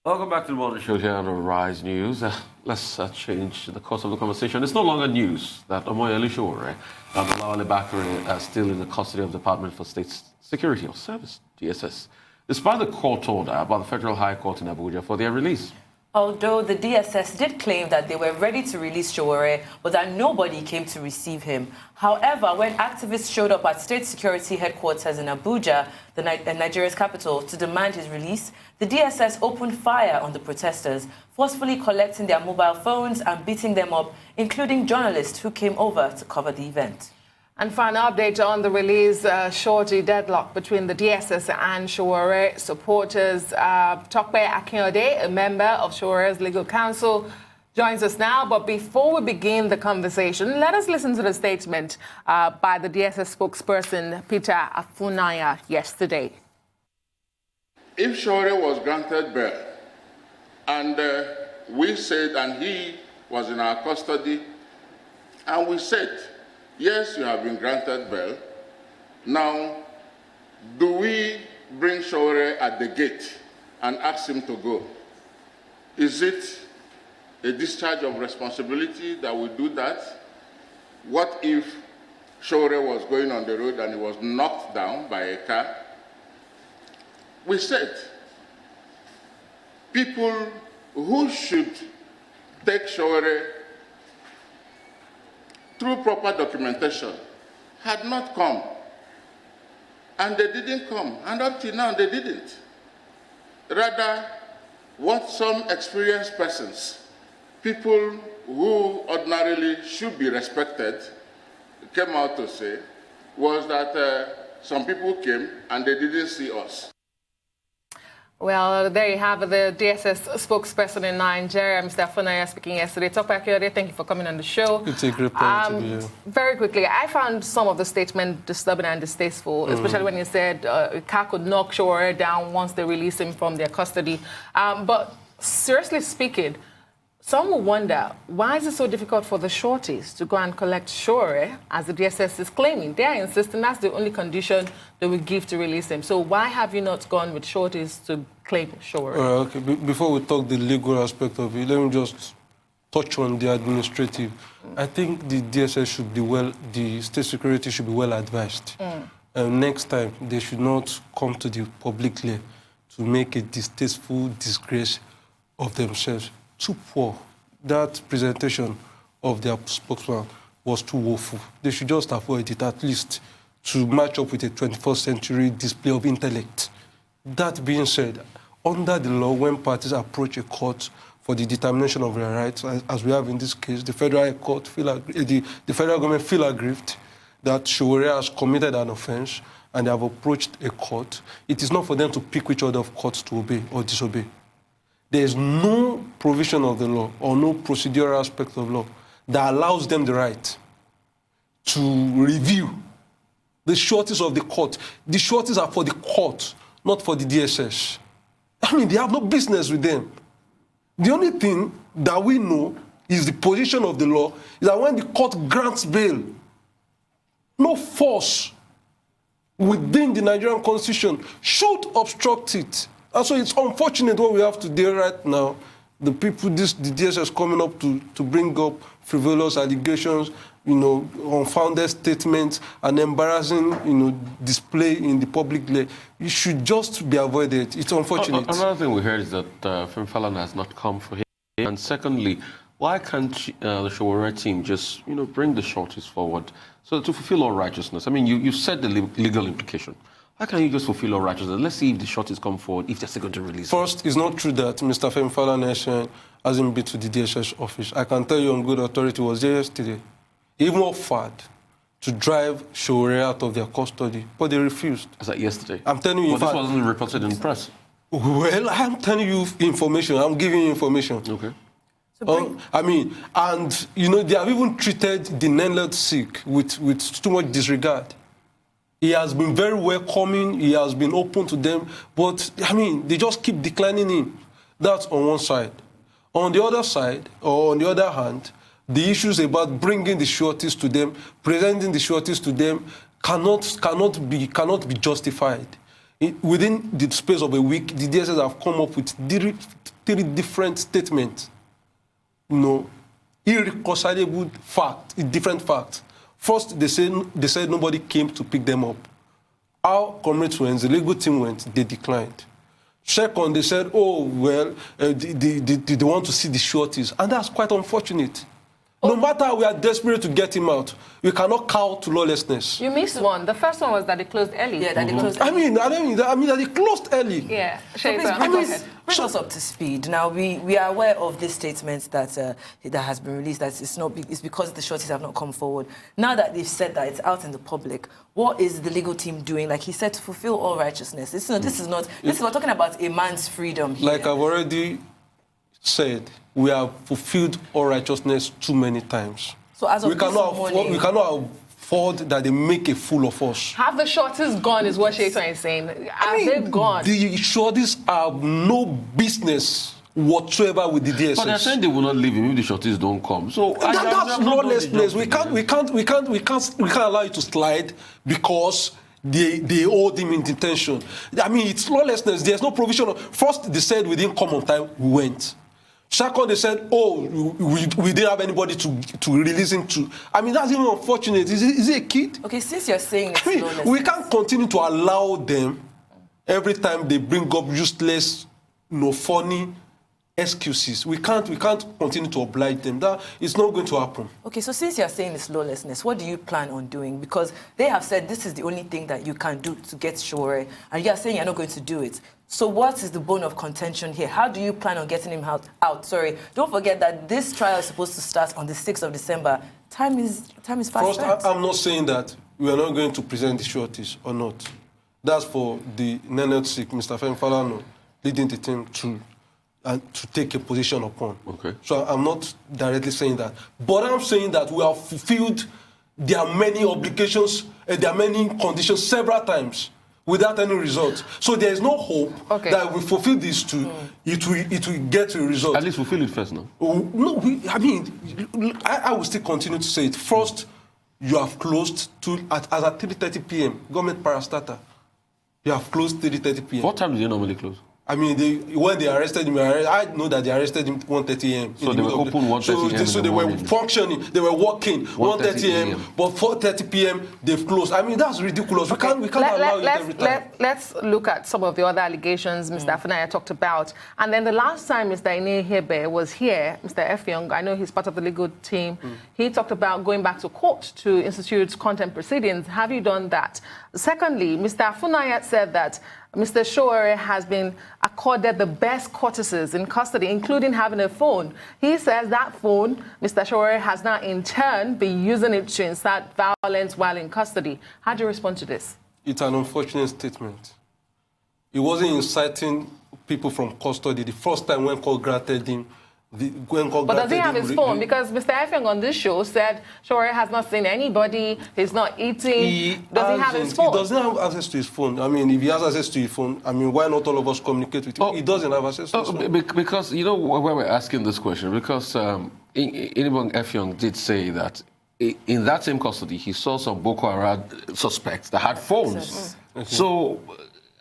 Welcome back to the morning show here on Rise News. Let's change the course of the conversation. It's no longer news that Omoyele Sowore and Olawale Bakare are still in the custody of the Department for State Security or Service, DSS, despite the court order by the Federal High Court in Abuja for their release. Although the DSS did claim that they were ready to release Sowore, but that nobody came to receive him. However, when activists showed up at State Security Headquarters in Abuja, Nigeria's capital, to demand his release, the DSS opened fire on the protesters, forcefully collecting their mobile phones and beating them up, including journalists who came over to cover the event. And for an update on the release, shorty deadlock between the DSS and Sowore supporters, Tope Akinyode, a member of Sowore's legal counsel, joins us now. But before we begin the conversation, let us listen to the statement by the DSS spokesperson, Peter Afunaya, yesterday. If Sowore was granted bail, and we said, and he was in our custody, and we said, yes, you have been granted bail. Now, do we bring Sowore at the gate and ask him to go? Is it a discharge of responsibility that we do that? What if Sowore was going on the road and he was knocked down by a car? We said people who should take Sowore through proper documentation had not come. And they didn't come. And up till now, they didn't. Rather, what some experienced persons, people who ordinarily should be respected, came out to say was that some people came and they didn't see us. Well, there you have the DSS spokesperson in Nigeria, Mr. Afunaya, speaking yesterday. Tope Akinyode, thank you for coming on the show. It's a great pleasure to be here. Very quickly, I found some of the statement disturbing and distasteful, especially when you said a car could knock Sowore down once they release him from their custody. But seriously speaking, some will wonder, why is it so difficult for the shorties to go and collect Sowore, as the DSS is claiming? They are insisting that's the only condition they will give to release him. So why have you not gone with shorties to claim Sowore? Okay, before we talk the legal aspect of it, let me just touch on the administrative. I think the DSS should be the state security should be well advised. Next time, they should not come to the publicly to make a distasteful disgrace of themselves. Too poor. That presentation of their spokesman was too woeful. They should just avoid it, at least, to match up with a 21st century display of intellect. That being said, under the law, when parties approach a court for the determination of their rights, as we have in this case, the federal court the federal government feel aggrieved that Sowore has committed an offense and they have approached a court, it is not for them to pick which order of courts to obey or disobey. There is no provision of the law or no procedural aspect of law that allows them the right to review the shorties of the court. The shorties are for the court, not for the DSS. I mean, they have no business with them. The only thing that we know is the position of the law is that when the court grants bail, no force within the Nigerian constitution should obstruct it. And so it's unfortunate what we have to do right now. The people, the DSS coming up to bring up frivolous allegations, unfounded statements, and embarrassing, display in the public. It should just be avoided. It's unfortunate. Another thing we heard is that Fimfalana has not come for him. And secondly, why can't the Sowore team just, bring the shorties forward so to fulfill all righteousness? I mean, you said the legal implication. Why can't you just fulfill all righteousness? Let's see if the shorties come forward, if they're still going to release First, it's not true that Mr. Fimfalana hasn't been to the DSS office. I can tell you on good authority, was there yesterday. He even offered to drive Sowore out of their custody, but they refused. Is that yesterday? I'm telling you. But this wasn't reported in the press. Well, I'm telling you information. I'm giving you information. Okay. And they have even treated the landlord sick with too much disregard. He has been very welcoming. He has been open to them. But, they just keep declining him. That's on one side. On the other side, or on the other hand, the issues about bringing the shorties to them, presenting the shorties to them, cannot be justified. Within the space of a week, the DSS have come up with three different statements. Irreconcilable different facts. First, they said nobody came to pick them up. Our comrades went, the legal team went, they declined. Second, they said, oh, well, they want to see the sureties. And that's quite unfortunate. No matter how we are desperate to get him out, we cannot cow to lawlessness. You missed one. The first one was that they closed early. Yeah, that they closed early. I mean that they closed early. Yeah. So bring us up to speed. Now, we are aware of this statement that has been released, that it's because the sureties have not come forward. Now that they've said that it's out in the public, what is the legal team doing? Like he said, to fulfill all righteousness. We're talking about a man's freedom here. Like I've already said, we have fulfilled all righteousness too many times. So as of we cannot afford that they make a fool of us. Have the shorties gone is what Shaitan is saying. Have they gone? The shorties have no business whatsoever with the DSS. But they're saying they will not leave him if the shorties don't come. So that's lawlessness. We can't allow it to slide because they hold him in detention. I mean, it's lawlessness. There's no provision. First, they said we didn't come on time. We went. Second, they said, oh, we didn't have anybody to release him to. I mean, that's even unfortunate. Is he a kid? Okay, since you're saying it's lawlessness, we can't continue to allow them every time they bring up useless, funny excuses. We can't continue to oblige them. That is not going to happen. Okay, so since you're saying it's lawlessness, what do you plan on doing? Because they have said this is the only thing that you can do to get Sowore, and you're saying you're not going to do it. So what is the bone of contention here? How do you plan on getting him out? Sorry, don't forget that this trial is supposed to start on the 6th of December. Time is fast. First, I'm not saying that we are not going to present the sureties or not. That's for the NNLC, Mr. Fem Falano, leading the team to take a position upon. Okay. So I'm not directly saying that. But I'm saying that we have fulfilled their many obligations and their many conditions several times without any result. So there is no hope that we fulfill these two, it will get a result. At least fulfill it first, no? No, I will still continue to say it. First, you have closed as at 3:30 p.m. Government parastatal. You have closed 3:30 p.m. What time do they normally close? I mean, when they arrested him, I know that they arrested him 1:30 a.m. So they were open 1:30 a.m. So they were functioning, they were working 1:30 a.m. But 4:30 p.m. they've closed. I mean, that's ridiculous. We can't allow it every time. Let's look at some of the other allegations Mr. Afunaya talked about. And then the last time Mr. Inehebe was here, Mr. Effiong, I know he's part of the legal team, he talked about going back to court to institute contempt proceedings. Have you done that? Secondly, Mr. Afunaya said that Mr. Sowore has been accorded the best courtesies in custody, including having a phone. He says that phone, Mr. Sowore has now in turn been using it to incite violence while in custody. How do you respond to this? It's an unfortunate statement. He wasn't inciting people from custody. The first time when court granted him, but does he have his phone? Because Mr. Effiong on this show said Sowore has not seen anybody, he's not eating. Does he have his phone? He doesn't have access to his phone. I mean, if he has access to his phone, I mean, why not all of us communicate with him? He doesn't have access to his phone. Because, you know, why we're asking this question, because Inibong Effiong did say that in that same custody, he saw some Boko Haram suspects that had phones. So...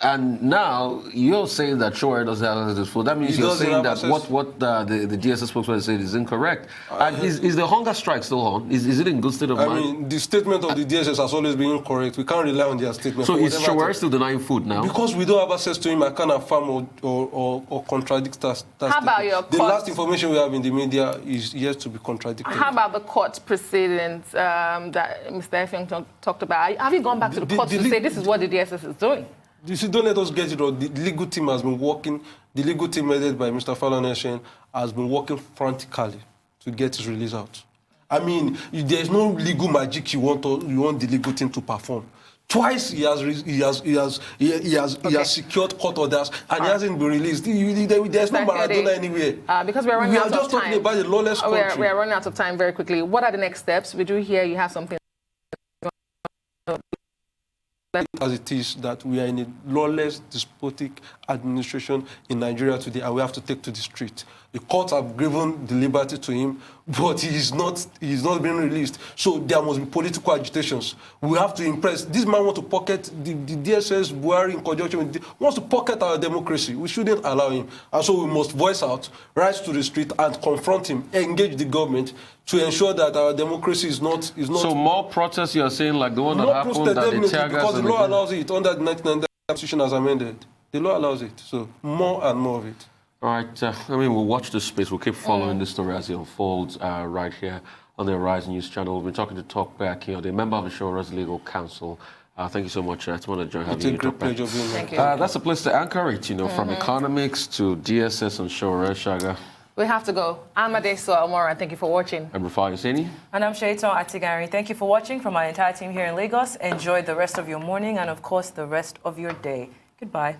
And now you're saying that Sowore doesn't have access to his phone. That means you're saying that what the DSS spokesman said is incorrect. And is the hunger strike still on? Is it in good state of mind? I mean, the statement of the DSS has always been incorrect. We can't rely on their statement. So is Sowore still denying food now? Because we don't have access to him, I can't affirm or contradict that How about your court? The last information we have in the media is yet to be contradicted. How about the court proceedings that Mr. Effiong talked about? Have you gone back to the court to say this is what the DSS is doing? You see, don't let us get it wrong. The legal team has been working, the legal team headed by Mr. Falana has been working frantically to get his release out. I mean, there's no legal magic you want the legal team to perform. Twice he has secured court orders and he hasn't been released. There's no Maradona anywhere. Because we're running out of time. We are just talking about the lawless country. We are running out of time very quickly. What are the next steps? We do hear you have something. As it is that we are in a lawless, despotic administration in Nigeria today, and we have to take to the street. The courts have given the liberty to him, but he's not being released. So there must be political agitations. We have to impress. This man wants to pocket the DSS, Buhari in conjunction with wants to pocket our democracy. We shouldn't allow him. And so we must voice out, rise to the street and confront him, engage the government to ensure that our democracy is not. So more protests, you are saying, like the one that happened, that the tear gas, because the law allows it under the 1999 Constitution as amended. The law allows it. So more and more of it. All right. I mean, we'll watch this space. We'll keep following this story as it unfolds right here on the Arise News channel. We've been talking to Tope Akinyode, a member of the Showore's legal counsel. Thank you so much. It's been a joy having you. It's a great pleasure being here. Thank you. That's a place to anchor it, from economics to DSS and Sowore. Shaga. We have to go. I'm Barrister Tope, and thank you for watching. I'm Rufai Hussaini. And I'm Shaitan Atigari. Thank you for watching from our entire team here in Lagos. Enjoy the rest of your morning and, of course, the rest of your day. Goodbye.